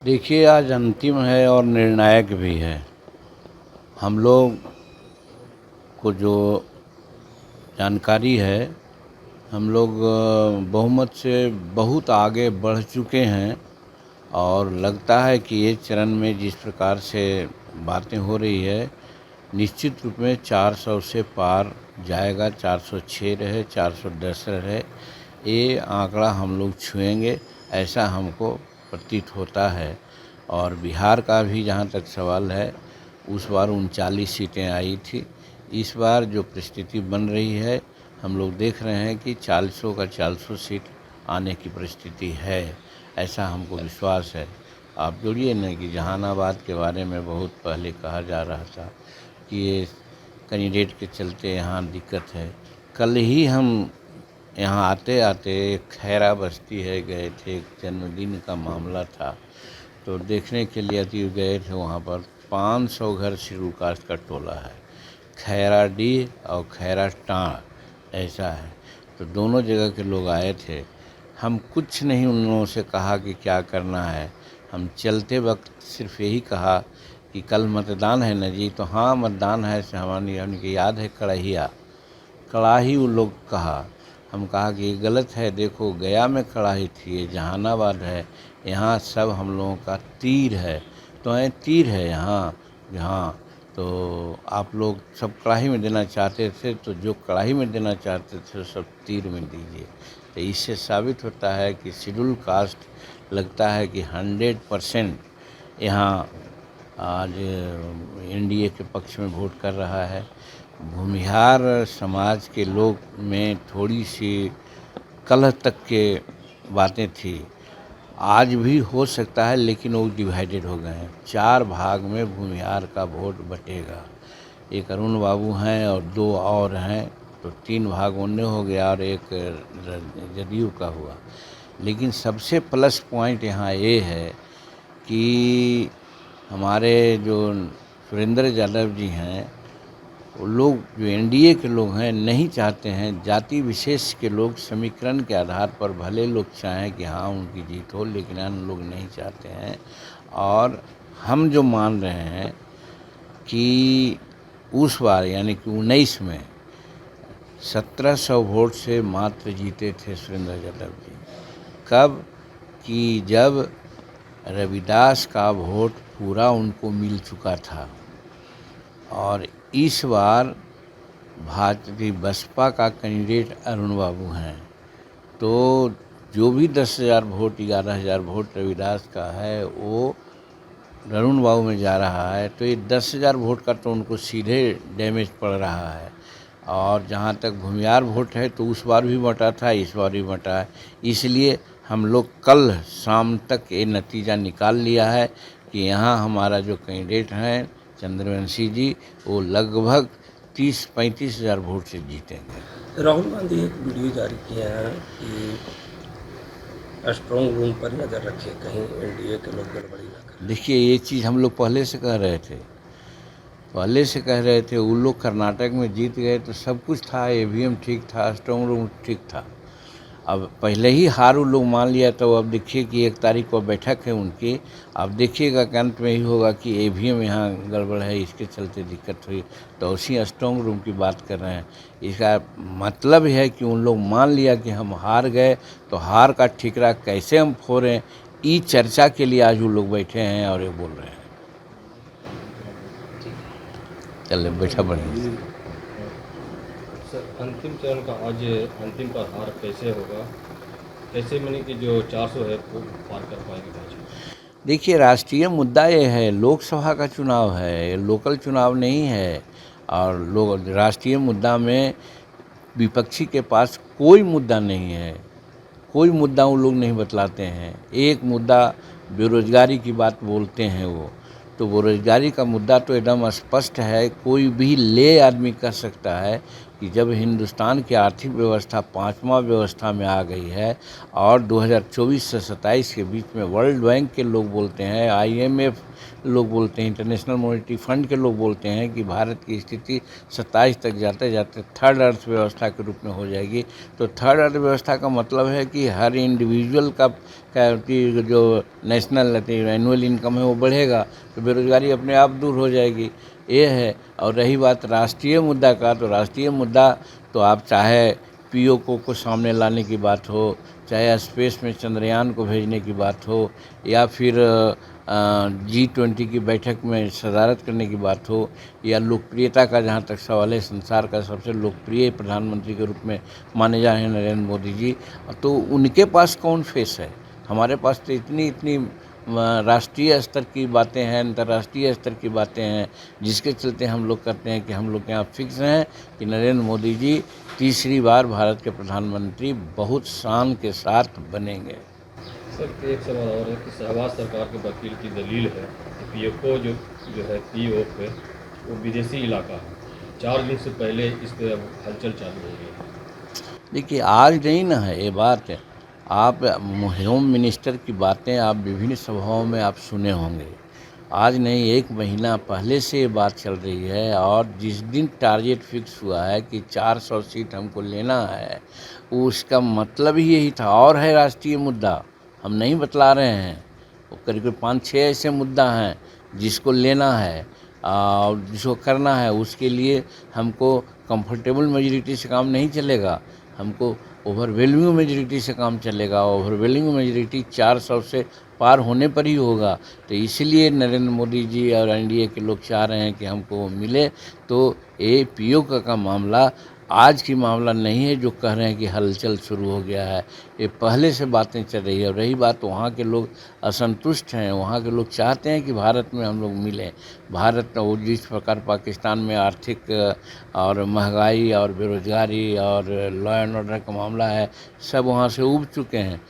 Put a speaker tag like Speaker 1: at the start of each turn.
Speaker 1: देखिए, आज अंतिम है और निर्णायक भी है। हम लोग को जो जानकारी है, हम लोग बहुमत से बहुत आगे बढ़ चुके हैं और लगता है कि ये चरण में जिस प्रकार से बातें हो रही है, निश्चित रूप में 400 से पार जाएगा। 406 रहे, 410 रहे, ये आंकड़ा हम लोग छुएंगे, ऐसा हमको प्रतीत होता है। और बिहार का भी जहाँ तक सवाल है, उस बार 39 सीटें आई थी। इस बार जो परिस्थिति बन रही है, हम लोग देख रहे हैं कि 400 का 400 सीट आने की परिस्थिति है, ऐसा हमको विश्वास है। आप जोड़िए न कि जहानाबाद के बारे में बहुत पहले कहा जा रहा था कि ये कैंडिडेट के चलते यहाँ दिक्कत है। कल ही हम यहाँ आते आते खैरा बस्ती है गए थे, एक जन्मदिन का मामला था, तो देखने के लिए गए थे। वहाँ पर 500 घर शेड्यूल कास्ट का टोला है, खैरा डी और खैरा टाँड़ ऐसा है। तो दोनों जगह के लोग आए थे। हम कुछ नहीं उन लोगों से कहा कि क्या करना है। हम चलते वक्त सिर्फ यही कहा कि कल मतदान है न जी। तो हाँ, मतदान है से हमारी उनकी याद है कड़ाही वो लोग कहा। हम कहा कि ये गलत है, देखो गया में कड़ाही थी, ये जहानाबाद है, यहाँ सब हम लोगों का तीर है। तो ये तीर है यहाँ तो आप लोग सब कड़ाही में देना चाहते थे, तो जो कड़ाही में देना चाहते थे वो सब तीर में दीजिए। तो इससे साबित होता है कि शेड्यूल कास्ट लगता है कि 100% यहाँ आज एनडीए के पक्ष में वोट कर रहा है। भूमिहार समाज के लोग में थोड़ी सी कलह तक के बातें थी, आज भी हो सकता है, लेकिन वो डिवाइडेड हो गए हैं। 4 भाग में भूमिहार का वोट बटेगा। एक अरुण बाबू हैं और 2 और हैं, तो 3 भाग उन्हें हो गया और एक जदयू का हुआ। लेकिन सबसे प्लस पॉइंट यहाँ ये है कि हमारे जो सुरेंद्र यादव जी हैं, वो लोग जो एनडीए के लोग हैं नहीं चाहते हैं, जाति विशेष के लोग समीकरण के आधार पर भले लोग चाहें कि हाँ उनकी जीत हो, लेकिन अन्य लोग नहीं चाहते हैं। और हम जो मान रहे हैं कि उस बार यानी कि 19 में 1700 वोट से मात्र जीते थे सुरेंद्र यादव जी। कब कि जब रविदास का वोट पूरा उनको मिल चुका था। और इस बार भारतीय बसपा का कैंडिडेट अरुण बाबू हैं, तो जो भी 10,000 वोट 11,000 वोट रविदास का है वो अरुण बाबू में जा रहा है। तो ये 10,000 वोट का तो उनको सीधे डैमेज पड़ रहा है। और जहाँ तक भूमिहार वोट है, तो उस बार भी बटा था, इस बार भी बटा है। इसलिए हम लोग कल शाम तक ये नतीजा निकाल लिया है कि यहाँ हमारा जो कैंडिडेट हैं चंद्रवंशी जी, वो लगभग 30-35 हज़ार वोट से जीतेंगे।
Speaker 2: राहुल गांधी एक वीडियो जारी किए हैं कि स्ट्रॉन्ग रूम पर नज़र रखिए, कहीं एनडीए के लोग गड़बड़ी ना करें।
Speaker 1: देखिए, ये चीज़ हम लोग पहले से कह रहे थे। वो लोग कर्नाटक में जीत गए तो सब कुछ था, ईवीएम ठीक था, स्ट्रॉन्ग रूम ठीक था। अब पहले ही हार वो लोग मान लिया, तो अब देखिए कि 1 तारीख को बैठक है उनकी। अब देखिएगा कि अंत में ही होगा कि ईवीएम यहाँ गड़बड़ है, इसके चलते दिक्कत हुई, तो उसी स्ट्रॉन्ग रूम की बात कर रहे हैं। इसका मतलब है कि उन लोग मान लिया कि हम हार गए, तो हार का ठिकरा कैसे हम फोड़ें, इस चर्चा के लिए आज वो लोग बैठे हैं और ये बोल रहे हैं। चलिए बैठा बढ़िया।
Speaker 3: सर, अंतिम चरण का आज अंतिम पर हार कैसे होगा, कैसे मैंने कि जो 400 है वो पार कर पाएंगे भाजपा?
Speaker 1: देखिए, राष्ट्रीय मुद्दा ये है, लोकसभा का चुनाव है, लोकल चुनाव नहीं है। और लोग राष्ट्रीय मुद्दा में विपक्षी के पास कोई मुद्दा नहीं है, कोई मुद्दा वो लोग नहीं बतलाते हैं। एक मुद्दा बेरोजगारी की बात बोलते हैं वो, तो बेरोजगारी का मुद्दा तो एकदम स्पष्ट है, कोई भी ले आदमी कर सकता है। कि जब हिंदुस्तान की आर्थिक व्यवस्था 5वां व्यवस्था में आ गई है और 2024 से 27 के बीच में वर्ल्ड बैंक के लोग बोलते हैं, IMF लोग बोलते हैं, इंटरनेशनल मॉनेटरी फंड के लोग बोलते हैं कि भारत की स्थिति 27 तक जाते जाते थर्ड अर्थव्यवस्था के रूप में हो जाएगी। तो थर्ड अर्थव्यवस्था का मतलब है कि हर इंडिविजुअल का कि जो नेशनल एनुअल इनकम है वो बढ़ेगा, तो बेरोजगारी अपने आप दूर हो जाएगी, ये है। और रही बात राष्ट्रीय मुद्दा का, तो राष्ट्रीय मुद्दा तो आप चाहे POK को सामने लाने की बात हो, चाहे स्पेस में चंद्रयान को भेजने की बात हो, या फिर G20 की बैठक में सदारत करने की बात हो, या लोकप्रियता का जहाँ तक सवाल है, संसार का सबसे लोकप्रिय प्रधानमंत्री के रूप में माने जा रहे हैं नरेंद्र मोदी जी, तो उनके पास कौन फेस है? हमारे पास तो इतनी राष्ट्रीय स्तर की बातें हैं, अंतर्राष्ट्रीय स्तर की बातें हैं, जिसके चलते हम लोग कहते हैं कि हम लोग यहाँ फिक्स हैं कि नरेंद्र मोदी जी तीसरी बार भारत के प्रधानमंत्री बहुत शान के साथ बनेंगे।
Speaker 3: सर एक सवाल और है कि शहबाज सरकार के वकील की दलील है कि POK जो है POK वो विदेशी इलाका है, 4 दिन से पहले इस पर अब हलचल चालू हो गई है।
Speaker 1: देखिए, आज नहीं ना है ये बात, आप होम मिनिस्टर की बातें आप विभिन्न सभाओं में आप सुने होंगे, आज नहीं 1 महीना पहले से ये बात चल रही है। और जिस दिन टारगेट फिक्स हुआ है कि 400 सीट हमको लेना है, उसका मतलब ही यही था। और है राष्ट्रीय मुद्दा, हम नहीं बतला रहे हैं, वो करीब 5-6 ऐसे मुद्दा हैं जिसको लेना है और जिसको करना है। उसके लिए हमको कंफर्टेबल मेजॉरिटी से काम नहीं चलेगा, हमको ओवरवेलमिंग मेजॉरिटी से काम चलेगा। ओवरवेलमिंग मेजॉरिटी 400 से पार होने पर ही होगा। तो इसलिए नरेंद्र मोदी जी और NDA के लोग चाह रहे हैं कि हमको वो मिले। तो ये POK का मामला आज की मामला नहीं है जो कह रहे हैं कि हलचल शुरू हो गया है, ये पहले से बातें चल रही है। और रही बात, वहाँ के लोग असंतुष्ट हैं, वहाँ के लोग चाहते हैं कि भारत में हम लोग मिलें। भारत वो जिस प्रकार पाकिस्तान में आर्थिक और महंगाई और बेरोजगारी और लॉ एंड ऑर्डर का मामला है, सब वहाँ से उब चुके हैं।